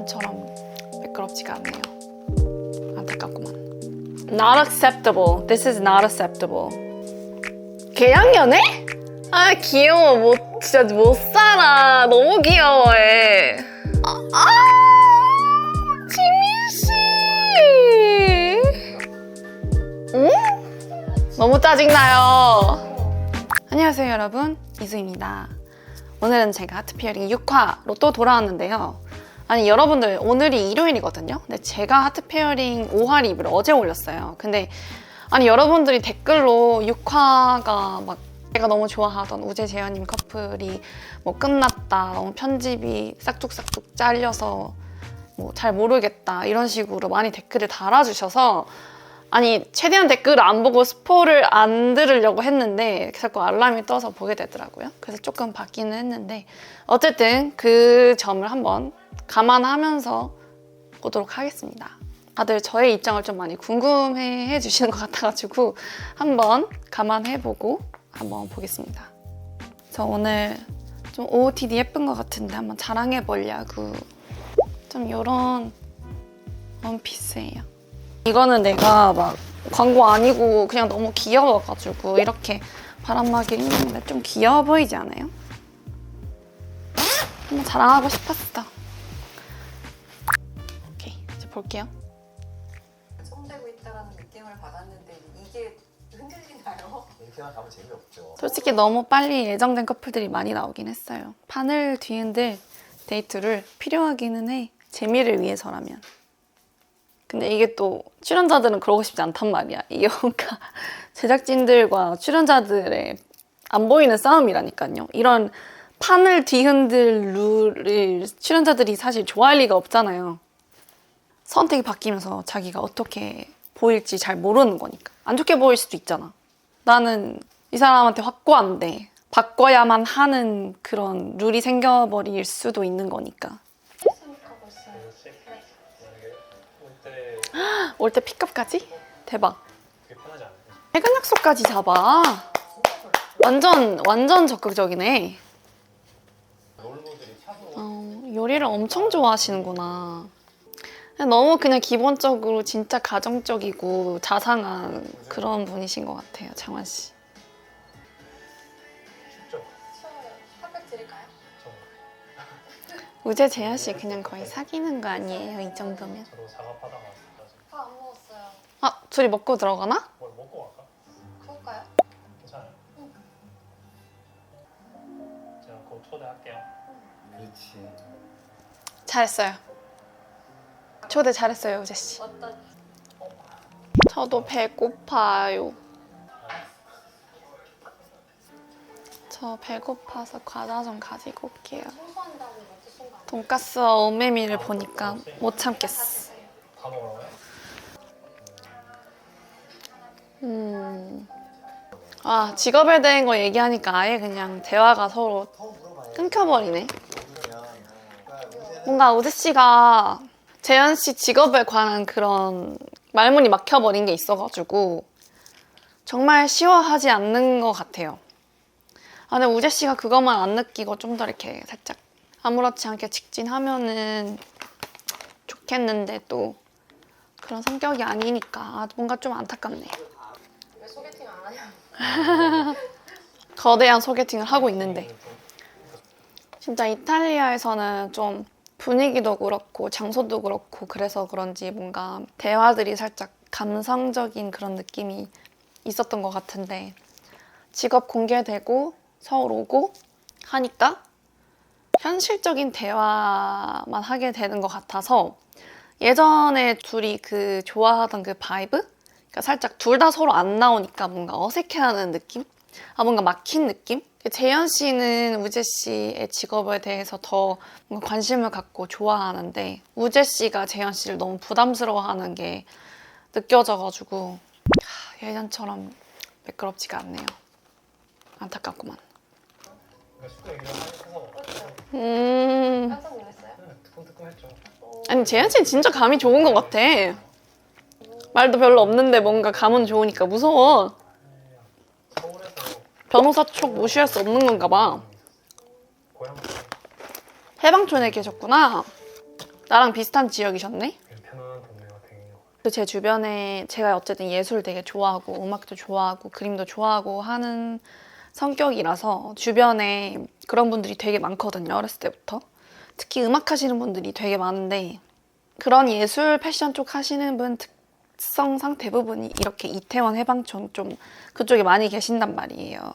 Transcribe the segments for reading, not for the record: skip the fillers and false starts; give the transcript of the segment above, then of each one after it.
예전처럼 매끄럽지가 않네요. 안타깝구만. Not acceptable. This is not acceptable. 개양연애? 아 귀여워. 진짜 못 살아. 너무 귀여워해. 지민씨. 응? 너무 짜증나요. 안녕하세요 여러분, 이수입니다. 오늘은 제가 하트피어링 6화로 또 돌아왔는데요. 아니 여러분들, 오늘이 일요일이거든요. 근데 제가 하트페어링 5화 리뷰를 어제 올렸어요. 근데 아니 여러분들이 댓글로 6화가 막 제가 너무 좋아하던 우재 재현님 커플이 뭐 끝났다, 너무 편집이 싹둑싹둑 잘려서 뭐 잘 모르겠다 이런 식으로 많이 댓글을 달아주셔서 아니 최대한 댓글을 안 보고 스포를 안 들으려고 했는데 자꾸 알람이 떠서 보게 되더라고요. 그래서 조금 바뀌는 했는데 어쨌든 그 점을 한번 감안하면서 보도록 하겠습니다. 다들 저의 입장을 좀 많이 궁금해 주시는 것 같아가지고 한번 감안해보고 한번 보겠습니다. 저 오늘 좀 OOTD 예쁜 것 같은데 한번 자랑해보려고 좀 이런 원피스예요. 이거는 내가 막 광고 아니고 그냥 너무 귀여워가지고 이렇게 바람막이 입는데 좀 귀여워 보이지 않아요? 한번 자랑하고 싶었어. 오케이, 이제 볼게요. 손대고 있다라는 느낌을 받았는데 이게 흔들리나요? 이렇게만 가면 재미없죠. 솔직히 너무 빨리 예정된 커플들이 많이 나오긴 했어요. 판을 뒤흔들 데이트를 필요하기는 해. 재미를 위해서라면. 근데 이게 또 출연자들은 그러고 싶지 않단 말이야. 이게 뭔가 제작진들과 출연자들의 안 보이는 싸움이라니까요. 이런 판을 뒤흔들 룰을 출연자들이 사실 좋아할 리가 없잖아요. 선택이 바뀌면서 자기가 어떻게 보일지 잘 모르는 거니까. 안 좋게 보일 수도 있잖아. 나는 이 사람한테 확고한데 바꿔야만 하는 그런 룰이 생겨버릴 수도 있는 거니까. 생각하고 있어요. 올 때 픽업까지? 대박. 그게 편하지 않아요? 퇴근 약속까지 잡아. 완전 적극적이네. 롤모들이 차도 요리를 엄청 좋아하시는구나. 너무 그냥 기본적으로 진짜 가정적이고 자상한 그런 분이신 것 같아요, 장환 씨. 쉽죠? 쉬워요. 핫팩 드릴까요? 우재 재현 씨 그냥 거의 사귀는 거 아니에요, 이 정도면? 저도 작업하다가 왔어가지고 밥 안 먹었어요. 아, 둘이 먹고 들어가나? 뭘 먹고 갈까? 그럴까요? 괜찮아요? 제가 곧 초대할게요. 그렇지. 잘했어요. 초대 잘했어요, 우재 씨. 어떤 저도 배고파요. 저 배고파서 과자 좀 가지고 올게요. 청소한다고 드신 거 아니에요? 돈가스와 오메미를 보니까 못 참겠어. 다 먹으라고요? 아, 직업에 대한 거 얘기하니까 아예 그냥 대화가 서로 끊겨버리네. 뭔가 우재 씨가 재현 씨 직업에 관한 그런 말문이 막혀버린 게 있어가지고 정말 쉬워하지 않는 것 같아요. 아, 근데 우재 씨가 그것만 안 느끼고 좀 더 이렇게 살짝 아무렇지 않게 직진하면은 좋겠는데 또 그런 성격이 아니니까 뭔가 좀 안타깝네. 왜 소개팅 안 하냐? 거대한 소개팅을 하고 있는데 진짜 이탈리아에서는 좀 분위기도 그렇고 장소도 그렇고 그래서 그런지 뭔가 대화들이 살짝 감성적인 그런 느낌이 있었던 것 같은데 직업 공개되고 서울 오고 하니까 현실적인 대화만 하게 되는 것 같아서 예전에 둘이 그 좋아하던 그 바이브? 그러니까 살짝 둘 다 서로 안 나오니까 뭔가 어색해하는 느낌? 아, 뭔가 막힌 느낌? 재현 씨는 우재 씨의 직업에 대해서 더 뭔가 관심을 갖고 좋아하는데 우재 씨가 재현 씨를 너무 부담스러워하는 게 느껴져가지고 예전처럼 매끄럽지가 않네요. 안타깝구만. 숙소 얘기를 해서 그렇죠. 음... 깜짝 놀랐어요? 뜨끔뜨끔했죠. 아니 재현 씨는 진짜 감이 좋은 것 같아. 말도 별로 없는데 뭔가 감은 좋으니까 무서워. 서울에서 변호사 촉 무시할 수 없는 건가 봐. 고향 해방촌에 계셨구나. 나랑 비슷한 지역이셨네? 되게 편안한 동네가 되는 것 같아요. 또 제 주변에 제가 어쨌든 예술 되게 좋아하고 음악도 좋아하고 그림도 좋아하고 하는 성격이라서 주변에 그런 분들이 되게 많거든요. 어렸을 때부터. 특히 음악 하시는 분들이 되게 많은데 그런 예술 패션 쪽 하시는 분 특성상 대부분이 이렇게 이태원 해방촌 좀 그쪽에 많이 계신단 말이에요.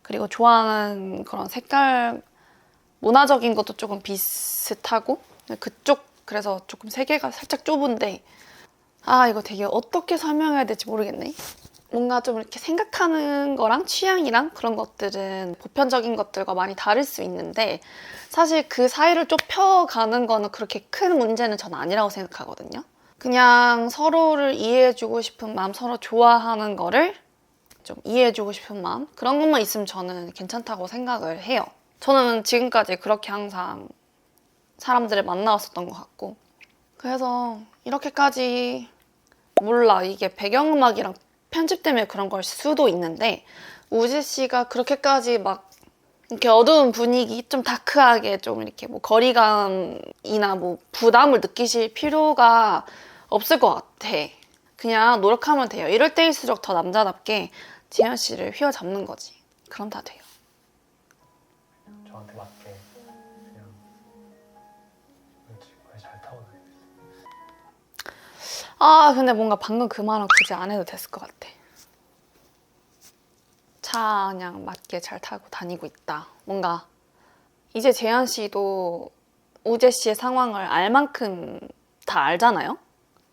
그리고 좋아하는 그런 색깔 문화적인 것도 조금 비슷하고 그쪽 그래서 조금 세계가 살짝 좁은데 아 이거 되게 어떻게 설명해야 될지 모르겠네. 뭔가 좀 이렇게 생각하는 거랑 취향이랑 그런 것들은 보편적인 것들과 많이 다를 수 있는데 사실 그 사이를 좁혀가는 거는 그렇게 큰 문제는 저는 아니라고 생각하거든요. 그냥 서로를 이해해주고 싶은 마음, 서로 좋아하는 거를 좀 이해해주고 싶은 마음 그런 것만 있으면 저는 괜찮다고 생각을 해요. 저는 지금까지 그렇게 항상 사람들을 만나왔었던 것 같고 그래서 이렇게까지 몰라 이게 배경음악이랑 편집 때문에 그런 걸 수도 있는데 우지 씨가 그렇게까지 막 이렇게 어두운 분위기 좀 다크하게 좀 이렇게 뭐 거리감이나 뭐 부담을 느끼실 필요가 없을 것 같아. 그냥 노력하면 돼요. 이럴 때일수록 더 남자답게 지현 씨를 휘어잡는 거지. 그럼 다 돼요. 저한테 맞게 그냥 왠지 잘 타고 다니겠어요. 아 근데 뭔가 방금 그 말은 굳이 안 해도 됐을 것 같아. 차 그냥 맞게 잘 타고 다니고 있다. 뭔가 이제 재현 씨도 우재 씨의 상황을 알 만큼 다 알잖아요?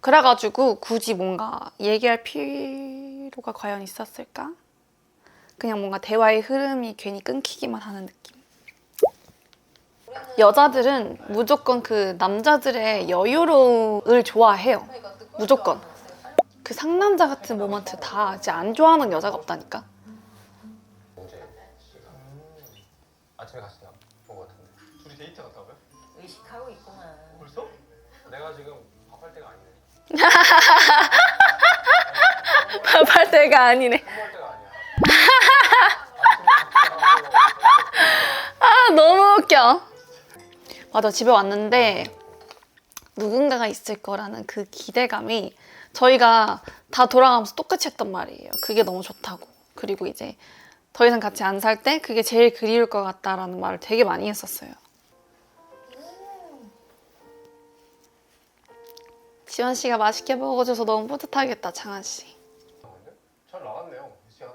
그래가지고 굳이 뭔가 얘기할 필요가 과연 있었을까? 그냥 뭔가 대화의 흐름이 괜히 끊기기만 하는 느낌. 여자들은 무조건 그 남자들의 여유로움을 좋아해요. 무조건. 그 상남자 같은 모먼트 다 이제 안 좋아하는 여자가 없다니까. 우재 씨가 아침에 가시나 본것 같은데 둘이 데이트 갔다고요? 의식하고 있구만. 벌써? 내가 지금 밥할 때가 아니네. 밥할 때가 아니네. 공부할 때가 아니야. 아 너무 웃겨. 맞아 집에 왔는데 누군가가 있을 거라는 그 기대감이 저희가 다 돌아가면서 똑같이 했단 말이에요. 그게 너무 좋다고. 그리고 이제 더 이상 같이 안 살 때 그게 제일 그리울 것 같다라는 말을 되게 많이 했었어요. 지원 씨가 맛있게 먹어줘서 너무 뿌듯하겠다, 창한 씨. 잘 나갔네요 이 시간에.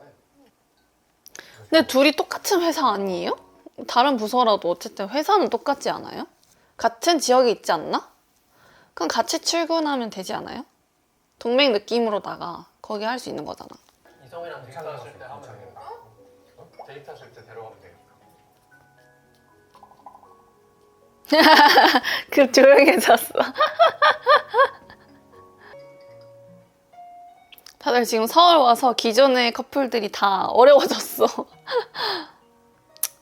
근데 둘이 똑같은 회사 아니에요? 다른 부서라도 어쨌든 회사는 똑같지 않아요? 같은 지역에 있지 않나? 그럼 같이 출근하면 되지 않아요? 동맹 느낌으로다가 거기 할 수 있는 거잖아. 이성이랑 데이트 하실 때 하면 되겠다. 데이트 하실 때 데려가면 되겠다. 그 조용해졌어. 다들 지금 서울 와서 기존의 커플들이 다 어려워졌어.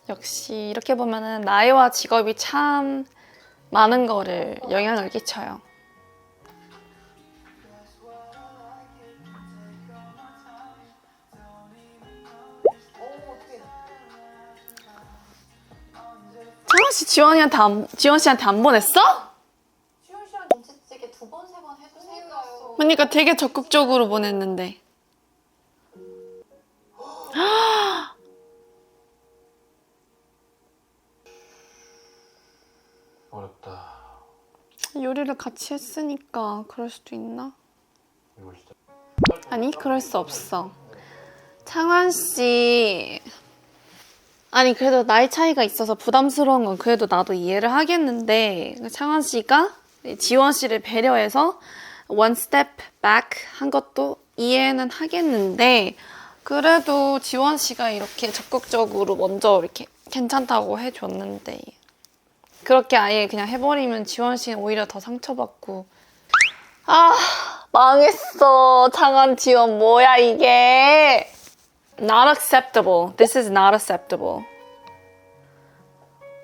역시 이렇게 보면은 나이와 직업이 참 많은 거를 영향을 끼쳐요. 창원 씨 지원 씨한테 안 보냈어? 지훈 씨랑 김치찌개 2번, 3번 해주세요. 그러니까 되게 적극적으로 보냈는데. 어렵다. 요리를 같이 했으니까 그럴 수도 있나? 이거 진짜. 아니 그럴 수 없어. 창원 씨 아니 그래도 나이 차이가 있어서 부담스러운 건 그래도 나도 이해를 하겠는데 창원 씨가 지원 씨를 배려해서 one step back 한 것도 이해는 하겠는데 그래도 지원 씨가 이렇게 적극적으로 먼저 이렇게 괜찮다고 해줬는데 그렇게 아예 그냥 해버리면 지원 씨는 오히려 더 상처받고 아 망했어. 창원 지원 뭐야 이게. Not acceptable. This is not acceptable.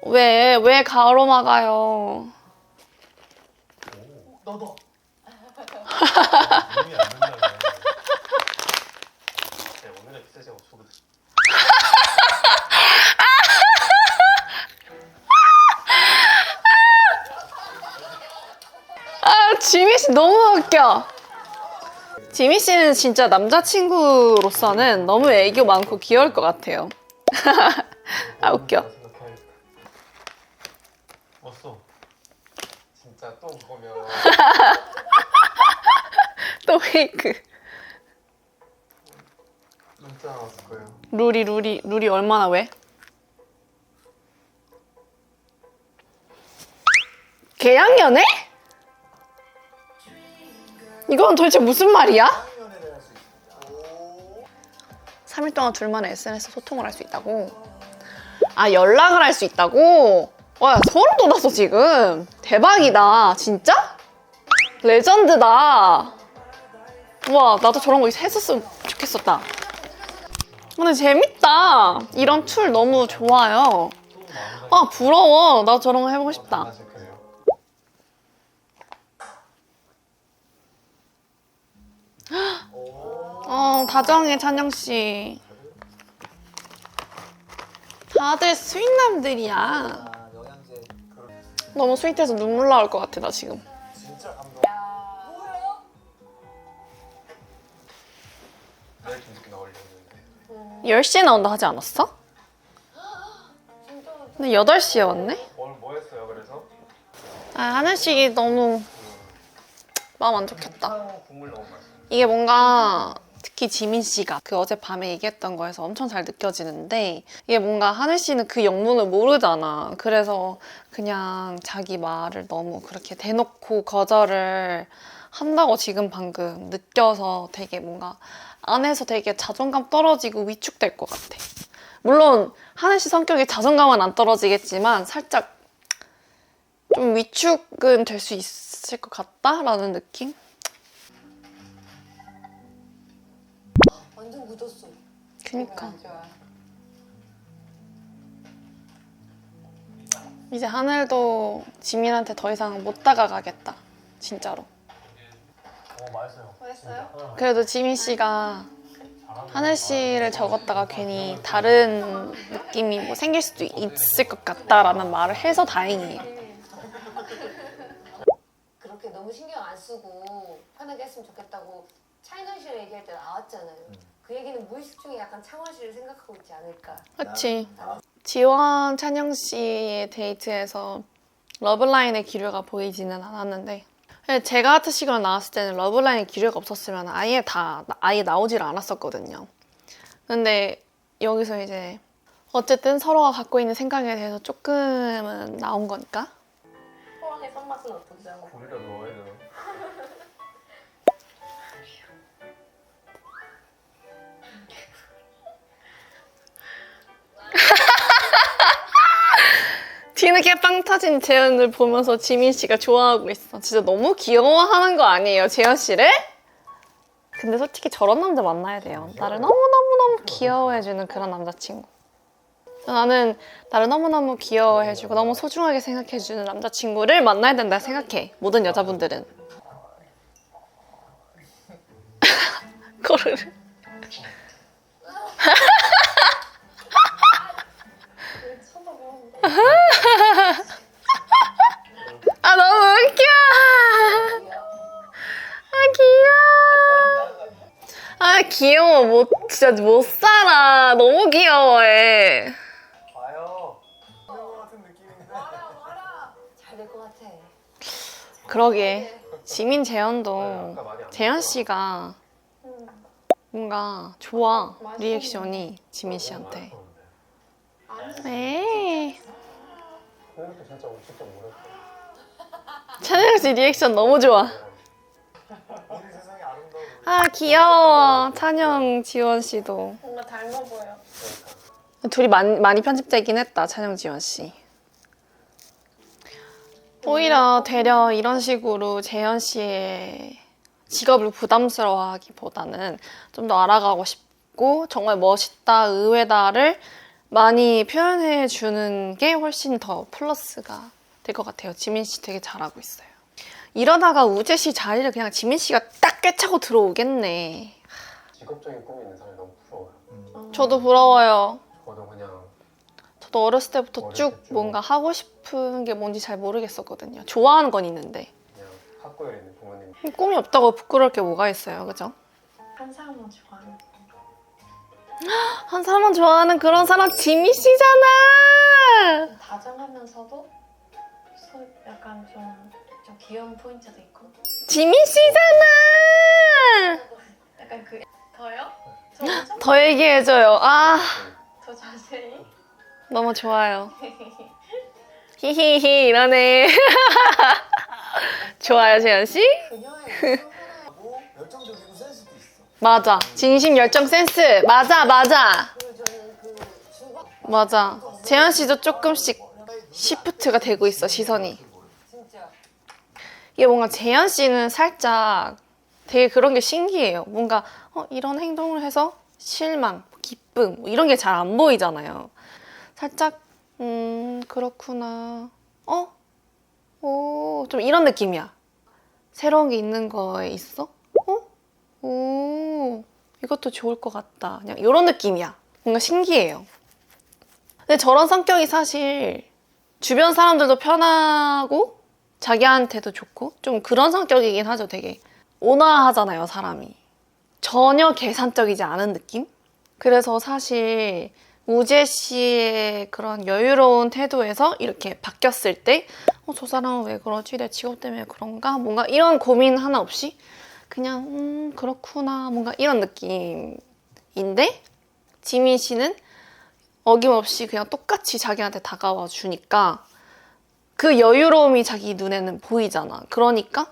왜 가로막아요? 너도. 이미 안 된다며. 오늘의 기세제가 소금. 지민 씨 너무 웃겨. 지민 씨는 진짜 남자친구로서는 너무 애교 많고 귀여울 것 같아요. 아 웃겨. 왔어. 진짜 또 그거면 또 페이크. 문자 왔을 거예요. 룰이 얼마나 왜? 계약연애? 이건 도대체 무슨 말이야? 3일 동안 둘만의 SNS 소통을 할 수 있다고? 아, 연락을 할 수 있다고? 와, 소름 돋았어, 지금. 대박이다. 진짜? 레전드다. 와, 나도 저런 거 했었으면 좋겠었다. 근데 재밌다. 이런 툴 너무 좋아요. 아, 부러워. 나도 저런 거 해보고 싶다. 사실 그래요. 다정해, 찬영씨. 다들 스윗남들이야. 너무 스윗해서 눈물 나올 것 같아, 나 지금. 진짜 감동. 내일 좀 늦게 나오려는데. 10시에 나온다 하지 않았어? 근데 8시에 왔네? 오늘 뭐 했어요? 그래서 아, 하늘씨 너무 마음 안 좋겠다. 탕 국물 너무 맛있어. 이게 뭔가 특히 지민 씨가 그 어젯밤에 얘기했던 거에서 엄청 잘 느껴지는데 이게 뭔가 하늘 씨는 그 영문을 모르잖아. 그래서 그냥 자기 말을 너무 그렇게 대놓고 거절을 한다고 지금 방금 느껴서 되게 뭔가 안에서 되게 자존감 떨어지고 위축될 것 같아. 물론 하늘 씨 성격이 자존감은 안 떨어지겠지만 살짝 좀 위축은 될 수 있을 것 같다라는 느낌? 완전 굳었어. 그니까 안 좋아. 이제 하늘도 지민한테 더 이상 못 다가가겠다. 진짜로. 맛있어요. 맛있어요? 그래도 지민 씨가 하늘 씨를 적었다가 괜히 다른 느낌이 뭐 생길 수도 있을 것 같다라는 말을 해서 다행이에요. 그렇게 너무 신경 안 쓰고 편하게 했으면 좋겠다고 차이나 씨랑 얘기할 때 나왔잖아요. 그 얘기는 무의식 중에 약간 창원 씨를 생각하고 있지 않을까. 그치. 지원, 찬영 씨의 데이트에서 러블라인의 기류가 보이지는 않았는데 제가 하트식으로 나왔을 때는 러블라인의 기류가 없었으면 아예 나오질 않았었거든요. 근데 여기서 이제 어쨌든 서로가 갖고 있는 생각에 대해서 조금은 나온 거니까. 포항의 손맛은 어떠세요? 고리가 뭐예요? 뒤늦게 빵 터진 재현을 보면서 지민 씨가 좋아하고 있어. 진짜 너무 귀여워하는 거 아니에요, 재현 씨를? 근데 솔직히 저런 남자 만나야 돼요. 나를 너무너무너무 귀여워해주는 그런 남자친구. 나는 나를 너무너무 귀여워해주고 너무 소중하게 생각해주는 남자친구를 만나야 된다 생각해. 모든 여자분들은. 코르르. 아 너무 웃겨. 아 귀여워. 진짜 못 살아. 너무 귀여워해. 봐요. 이거 같은 느낌인데. 잘 될 것 같아. 그러게. 지민 재현도 재현 씨가 뭔가 좋아. 리액션이 지민 씨한테. 네. 그것도 진짜 직접 모르겠어. 찬영 씨 리액션 너무 좋아. 우리 세상이 아름다워. 아 귀여워. 찬영 지원 씨도. 뭔가 닮아 보여. 둘이 많이 편집되긴 했다. 찬영 지원 씨. 오히려 되려 이런 식으로 재현 씨의 직업을 부담스러워하기보다는 좀 더 알아가고 싶고 정말 멋있다, 의외다를 많이 표현해 주는 게 훨씬 더 플러스가 될 것 같아요. 지민 씨 되게 잘하고 있어요. 이러다가 우재 씨 자리를 그냥 지민 씨가 딱 꿰차고 들어오겠네. 직업적인 꿈이 있는 사람이 너무 부러워요. 저도 부러워요. 저도 그냥 저도 어렸을 때부터 쭉 어렸을 때 뭔가 하고 싶은 게 뭔지 잘 모르겠었거든요. 좋아하는 건 있는데. 그냥 학교에 있는 부모님. 꿈이 없다고 부끄러울 게 뭐가 있어요, 그죠? 한 사람만 좋아하는 한 사람만 좋아하는 그런 사람 지미 씨잖아. 다정하면서도 약간 좀 귀여운 포인트도 있고 지미 씨잖아. 약간 그 더요? 저 엄청 더 얘기해줘요. 아, 더 자세히 너무 좋아요. 히히히 이러네. 좋아요, 재현 씨. 그녀의 하고 열정적이고 센스도 있어. 맞아. 진심 열정 센스. 맞아, 맞아. 그리고 저는 그 중국 맞아. 재현 씨도 조금씩 시프트가 되고 있어, 시선이. 진짜 이게 뭔가 재현 씨는 살짝 되게 그런 게 신기해요. 뭔가 이런 행동을 해서 실망, 기쁨 뭐 이런 게 잘 안 보이잖아요. 살짝 그렇구나. 좀 이런 느낌이야. 새로운 게 있는 거에 있어? 이것도 좋을 것 같다. 그냥 이런 느낌이야. 뭔가 신기해요. 근데 저런 성격이 사실 주변 사람들도 편하고 자기한테도 좋고 좀 그런 성격이긴 하죠. 되게 온화하잖아요, 사람이. 전혀 계산적이지 않은 느낌? 그래서 사실 우재 씨의 그런 여유로운 태도에서 이렇게 바뀌었을 때 저 사람은 왜 그러지? 내 직업 때문에 그런가? 뭔가 이런 고민 하나 없이 그냥 그렇구나 뭔가 이런 느낌인데 지민 씨는 어김없이 그냥 똑같이 자기한테 다가와 주니까 그 여유로움이 자기 눈에는 보이잖아. 그러니까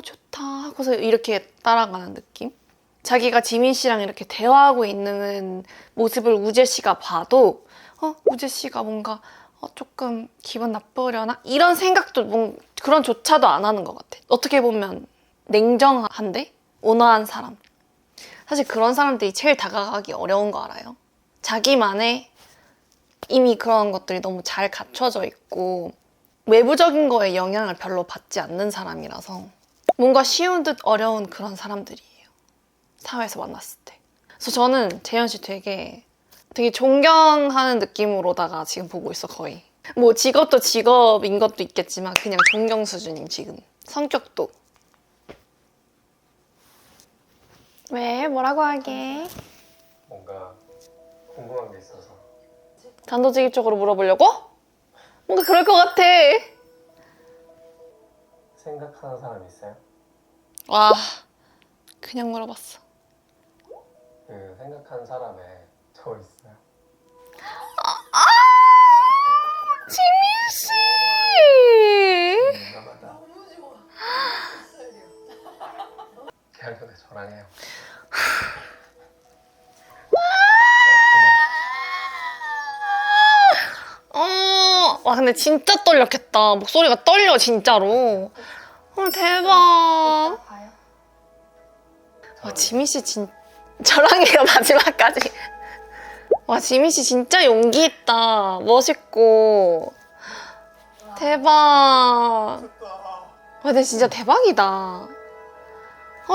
좋다 하고서 이렇게 따라가는 느낌? 자기가 지민 씨랑 이렇게 대화하고 있는 모습을 우재 씨가 봐도 우재 씨가 뭔가 조금 기분 나쁘려나? 이런 생각도 그런 조차도 안 하는 것 같아. 어떻게 보면 냉정한데 온화한 사람. 사실 그런 사람들이 제일 다가가기 어려운 거 알아요? 자기만의 이미 그런 것들이 너무 잘 갖춰져 있고 외부적인 거에 영향을 별로 받지 않는 사람이라서 뭔가 쉬운 듯 어려운 그런 사람들이에요. 사회에서 만났을 때. 그래서 저는 재현 씨 되게 존경하는 느낌으로다가 지금 보고 있어, 거의. 뭐 직업도 직업인 것도 있겠지만 그냥 존경 수준임, 지금. 성격도. 왜? 뭐라고 하게? 뭔가 궁금한 게 있어서. 단도직입적으로 물어보려고? 뭔가 그럴 것 같아. 생각하는 사람 있어요? 와, 그냥 물어봤어. 그 생각하는 사람에 저 있어요? 지민 씨! 남았다. 대학교에 저랑 해요. 와, 근데 진짜 떨렸겠다. 목소리가 떨려, 진짜로. 대박. 이따 봐요. 와, 지민 씨 저랑 해요, 마지막까지. 와, 지민 씨 진짜 용기 있다. 멋있고. 대박. 와, 근데 진짜 대박이다.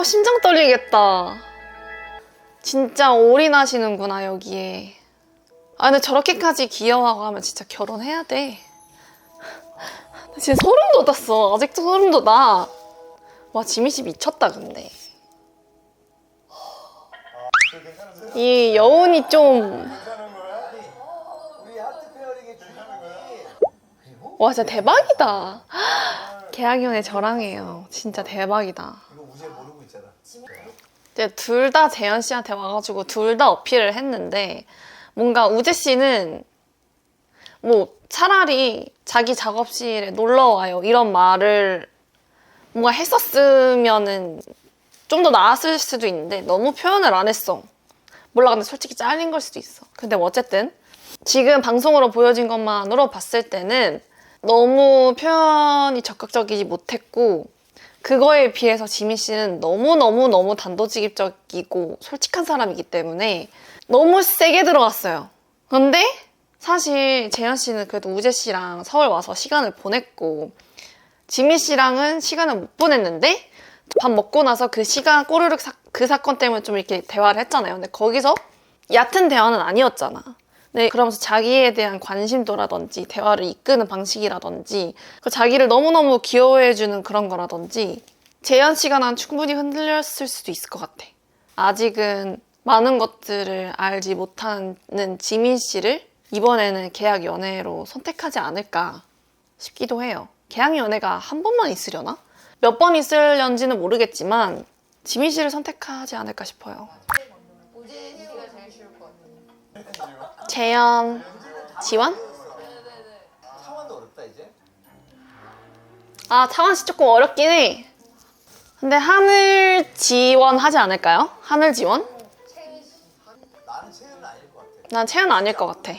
심장 떨리겠다. 진짜 올인하시는구나, 여기에. 근데 저렇게까지 귀여워하고 하면 진짜 결혼해야 돼. 나 진짜 소름 돋았어. 아직도 소름 돋아. 와, 지민 씨 미쳤다, 근데. 괜찮으세요? 이 여운이 좀. 괜찮은 거야? 우리 하트 페어링의 주인공이 그리고 와, 진짜 대박이다. 계약연애 저랑 해요. 진짜 대박이다. 이거 우재 모르고 있잖아. 이제 둘 다 재현 씨한테 와가지고 둘 다 어필을 했는데 뭔가 우재 씨는 뭐 차라리 자기 작업실에 놀러 와요 이런 말을 뭔가 했었으면은 좀 더 나았을 수도 있는데 너무 표현을 안 했어. 몰라, 근데 솔직히 잘린 걸 수도 있어. 근데 뭐 어쨌든 지금 방송으로 보여진 것만으로 봤을 때는 너무 표현이 적극적이지 못했고 그거에 비해서 지민 씨는 너무너무너무 단도직입적이고 솔직한 사람이기 때문에 너무 세게 들어갔어요. 근데 사실 재현 씨는 그래도 우재 씨랑 서울 와서 시간을 보냈고 지민 씨랑은 시간을 못 보냈는데 밥 먹고 나서 그 시간 꼬르륵 그 사건 때문에 좀 이렇게 대화를 했잖아요. 근데 거기서 얕은 대화는 아니었잖아. 네, 그러면서 자기에 대한 관심도라든지 대화를 이끄는 방식이라든지 자기를 너무너무 귀여워해주는 그런 거라든지 재현 씨가 난 충분히 흔들렸을 수도 있을 것 같아. 아직은 많은 것들을 알지 못하는 지민 씨를 이번에는 계약 연애로 선택하지 않을까 싶기도 해요. 계약 연애가 한 번만 있으려나? 몇 번 있으려는지는 모르겠지만 지민 씨를 선택하지 않을까 싶어요. 우재 씨가 제일 쉬울 것 같아요. 재현, 지원? 차원도 어렵다 이제. 아, 차원 씨 조금 어렵긴 해. 근데 하늘 지원 하지 않을까요? 하늘 지원? 채은 씨. 나는 채연은 아닐 것 같아. 난 채연 아닐 것 같아.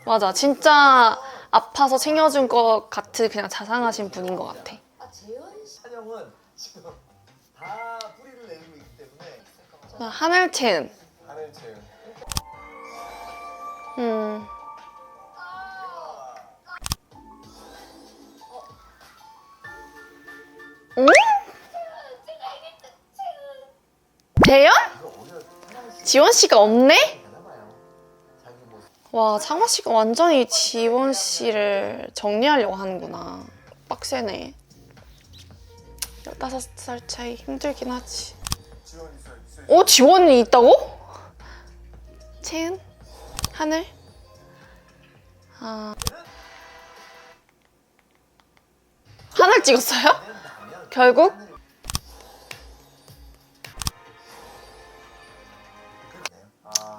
맞아, 진짜 아파서 챙겨준 것 같은 그냥 자상하신 분인 것 같아. 아 재현 씨. 찬영은 지금 다 뿌리를 내리고 있기 때문에 나 하늘 채은. 하늘 채은. 응? 재현? 지원 씨가 없네? 되나봐요. 자기 모습. 와, 창화 씨가 완전히 지원 씨를 정리하려고 하는구나. 빡세네. 15살 차이 힘들긴 하지. 지원이 있다고? 채은? 하늘? 하늘 찍었어요? 결국?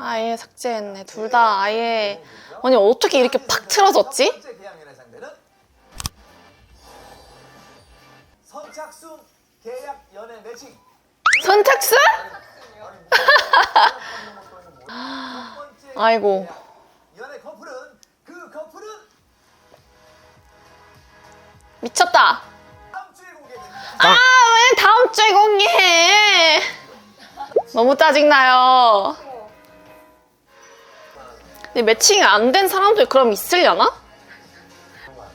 아예 삭제했네. 둘 다 아예. 아니, 어떻게 이렇게 팍 틀어졌지? 첫 번째 계약 연애 상대는 선착순 계약 연애 매칭. 선착순? 첫 번째 아이고. 계약 연애 커플은 그 커플은 미쳤다. 다음 주에 공개됩니다. 아, 왜 다음 주에 공개해? 너무 짜증나요. 근데 매칭이 안 된 사람들 그럼 있으려나? 내가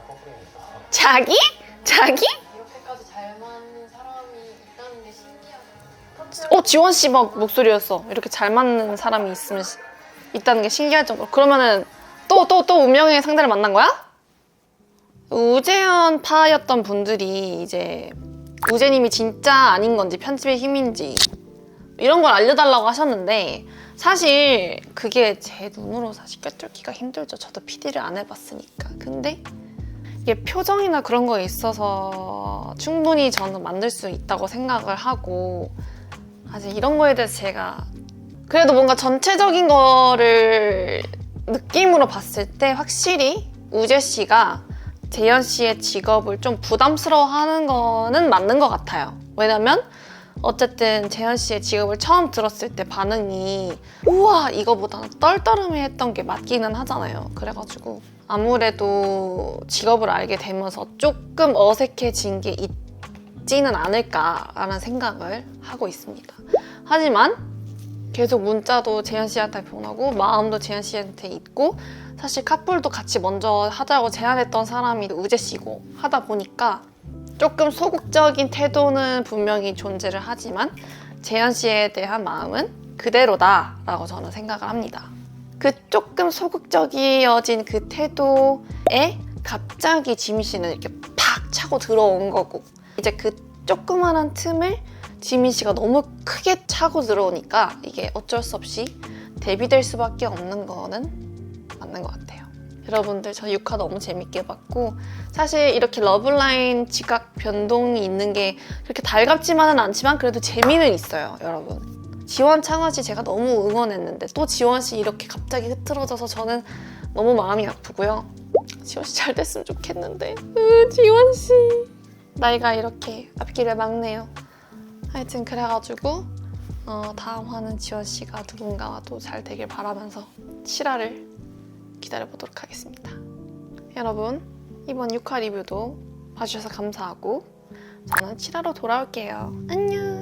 커플이니까. 자기? 자기? 이렇게까지 잘 맞는 사람이 있다는 게 신기하다. 지원 씨 막 목소리였어. 이렇게 잘 맞는 사람이 있다는 게 신기할 정도로. 그러면은 또 운명의 상대를 만난 거야? 우재현 파였던 분들이 이제 우재님이 진짜 아닌 건지 편집의 힘인지 이런 걸 알려달라고 하셨는데 사실 그게 제 눈으로 사실 꿰뚫기가 힘들죠. 저도 PD를 안 해봤으니까. 근데 이게 표정이나 그런 거에 있어서 충분히 저는 만들 수 있다고 생각을 하고 아직 이런 거에 대해서 제가 그래도 뭔가 전체적인 거를 느낌으로 봤을 때 확실히 우재 씨가 재현 씨의 직업을 좀 부담스러워하는 거는 맞는 것 같아요. 왜냐면 어쨌든 재현 씨의 직업을 처음 들었을 때 반응이 우와 이거보다는 떨떠름해했던 게 맞기는 하잖아요. 그래가지고 아무래도 직업을 알게 되면서 조금 어색해진 게 있지는 않을까라는 생각을 하고 있습니다. 하지만 계속 문자도 재현 씨한테 보내고 마음도 재현 씨한테 있고 사실 카풀도 같이 먼저 하자고 제안했던 사람이 우재 씨고 하다 보니까 조금 소극적인 태도는 분명히 존재를 하지만 재현 씨에 대한 마음은 그대로다라고 저는 생각을 합니다. 그 조금 소극적이어진 그 태도에 갑자기 지민 씨는 이렇게 팍 차고 들어온 거고 이제 그 조그만한 틈을 지민 씨가 너무 크게 차고 들어오니까 이게 어쩔 수 없이 대비될 수밖에 없는 거는 맞는 것 같아요. 여러분들 저 6화 너무 재밌게 봤고 사실 이렇게 러블라인 지각 변동이 있는 게 그렇게 달갑지만은 않지만 그래도 재미는 있어요, 여러분. 지원 창원 씨 제가 너무 응원했는데 또 지원 씨 이렇게 갑자기 흐트러져서 저는 너무 마음이 아프고요. 지원 씨 잘 됐으면 좋겠는데 지원 씨 나이가 이렇게 앞길을 막네요. 하여튼 그래가지고 다음 화는 지원 씨가 누군가와 또 잘 되길 바라면서 실화를 기다려보도록 하겠습니다. 여러분 이번 6화 리뷰도 봐주셔서 감사하고 저는 7화로 돌아올게요. 안녕.